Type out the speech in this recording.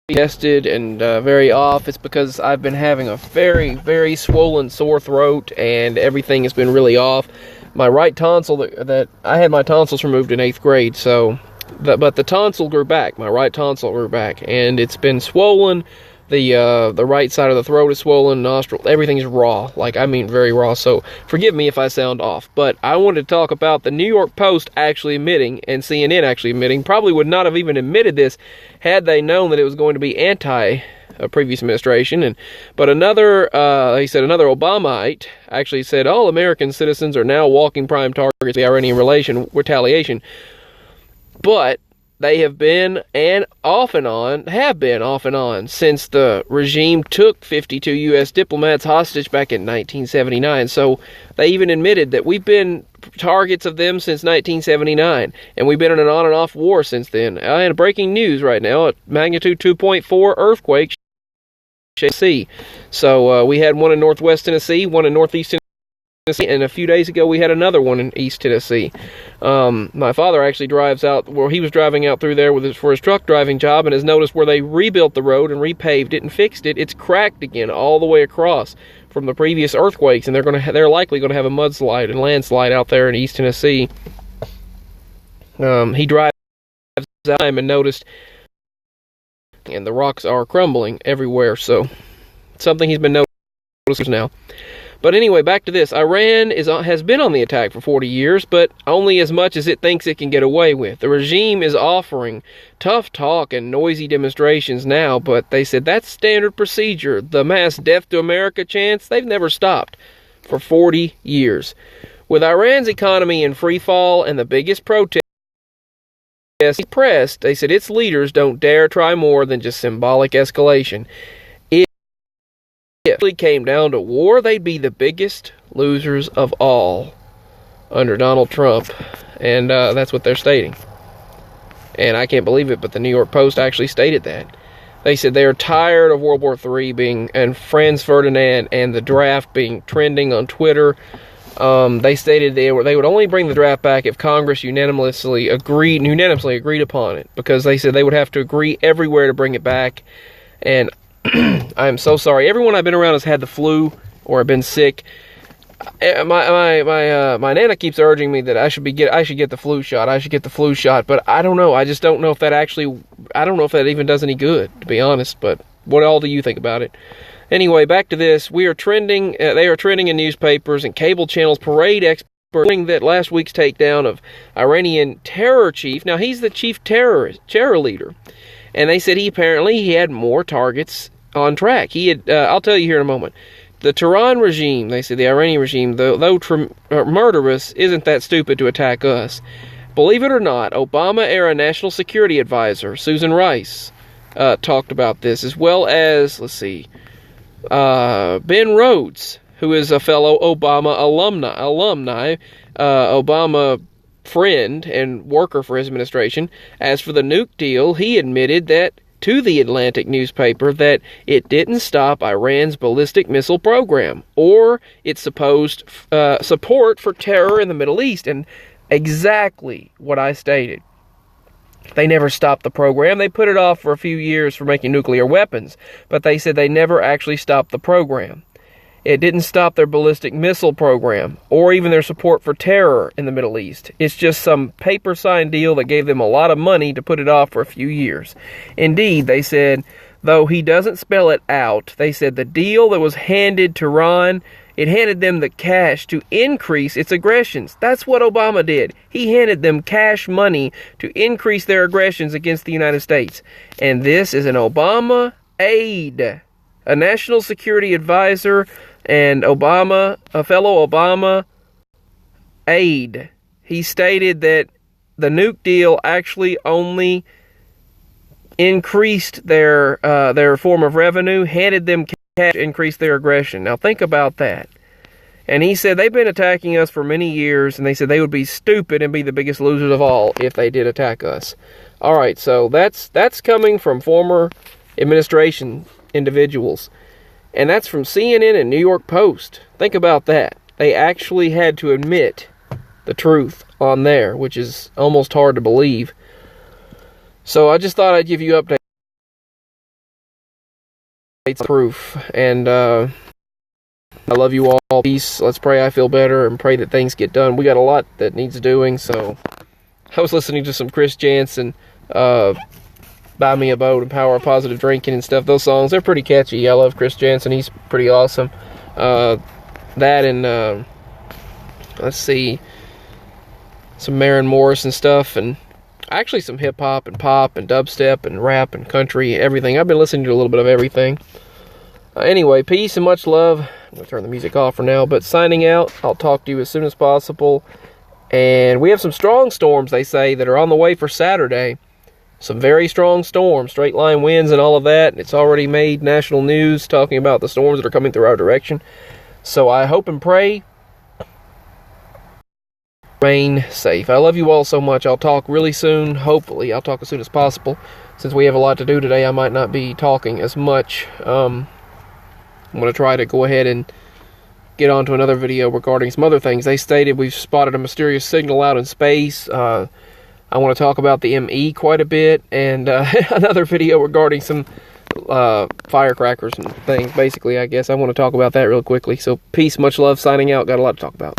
congested and very off. It's because I've been having a very, very swollen sore throat, and everything has been really off. My right tonsil, that I had my tonsils removed in 8th grade, but the tonsil grew back. My right tonsil grew back, and it's been swollen. The right side of the throat is swollen, nostril, everything's raw. Like, I mean very raw, so forgive me if I sound off. But I wanted to talk about the New York Post actually admitting, and CNN actually admitting, probably would not have even admitted this had they known that it was going to be anti a previous administration. But another Obamaite actually said all American citizens are now walking prime targets of the Iranian retaliation. But they have been off and on since the regime took 52 U.S. diplomats hostage back in 1979. So they even admitted that we've been targets of them since 1979, and we've been in an on and off war since then. And breaking news right now: a magnitude 2.4 earthquake. So we had one in Northwest Tennessee, one in Northeast Tennessee, and a few days ago we had another one in East Tennessee. My father actually drives out, he was driving out through there for his truck driving job, and has noticed where they rebuilt the road and repaved it and fixed it. It's cracked again all the way across from the previous earthquakes, and they're likely going to have a mudslide and landslide out there in East Tennessee. He drives out and noticed, and the rocks are crumbling everywhere. So something he's been noticing now. But anyway, back to this. Iran has been on the attack for 40 years, but only as much as it thinks it can get away with. The regime is offering tough talk and noisy demonstrations now, but they said that's standard procedure. The mass death to America chants, they've never stopped for 40 years. With Iran's economy in free fall and the biggest protest pressed, they said its leaders don't dare try more than just symbolic escalation. If it came down to war, they'd be the biggest losers of all under Donald Trump. And that's what they're stating. And I can't believe it, but the New York Post actually stated that. They said they are tired of World War III and Franz Ferdinand and the draft being trending on Twitter. They stated they would only bring the draft back if Congress unanimously agreed upon it, because they said they would have to agree everywhere to bring it back. And I'm so sorry. Everyone I've been around has had the flu or have been sick. My nana keeps urging me that I should get the flu shot. I should get the flu shot, but I don't know. I just don't know if that even does any good, to be honest. But what all do you think about it? Anyway, back to this. We are trending. They are trending in newspapers and cable channels. Parade experts that last week's takedown of Iranian terror chief. Now he's the chief terror leader. And they said he had more targets on track. I'll tell you here in a moment. The Tehran regime, they said the Iranian regime, though murderous, isn't that stupid to attack us. Believe it or not, Obama-era National Security Advisor Susan Rice talked about this, as well as, Ben Rhodes, who is a fellow Obama alumni, Obama friend and worker for his administration. As for the nuke deal, he admitted that to the Atlantic newspaper that it didn't stop Iran's ballistic missile program or its supposed support for terror in the Middle East. And exactly what I stated. They never stopped the program. They put it off for a few years for making nuclear weapons, but they said they never actually stopped the program. It didn't stop their ballistic missile program or even their support for terror in the Middle East. It's just some paper-signed deal that gave them a lot of money to put it off for a few years. Indeed, they said, though he doesn't spell it out, they said the deal that was handed to Iran, it handed them the cash to increase its aggressions. That's what Obama did. He handed them cash money to increase their aggressions against the United States. And this is an Obama aide, a national security advisor, and a fellow Obama aide. He stated that the nuke deal actually only increased their form of revenue, handed them cash, increased their aggression. Now think about that. And he said they've been attacking us for many years, and they said they would be stupid and be the biggest losers of all if they did attack us. All right, so that's coming from former administration individuals. And that's from CNN and New York Post. Think about that. They actually had to admit the truth on there, which is almost hard to believe. So I just thought I'd give you updates. it's proof. And I love you all. Peace. Let's pray I feel better and pray that things get done. We got a lot that needs doing. So I was listening to some Chris Jansen, Buy Me a Boat and Power of Positive Drinking and stuff. Those songs, they're pretty catchy. I love Chris Jansen. He's pretty awesome. That and let's see, some Maren Morris and stuff, and actually some hip hop and pop and dubstep and rap and country, everything. I've been listening to a little bit of everything. Anyway, peace and much love. I'm going to turn the music off for now, but signing out. I'll talk to you as soon as possible. And we have some strong storms, they say, that are on the way for Saturday. Some very strong storms, straight line winds and all of that. It's already made national news talking about the storms that are coming through our direction. So I hope and pray remain safe. I love you all so much. I'll talk really soon. Hopefully, I'll talk as soon as possible. Since we have a lot to do today, I might not be talking as much. I'm going to try to go ahead and get on to another video regarding some other things. They stated we've spotted a mysterious signal out in space. I want to talk about the ME quite a bit, and another video regarding some firecrackers and things. Basically, I guess I want to talk about that real quickly. So peace, much love, signing out. Got a lot to talk about.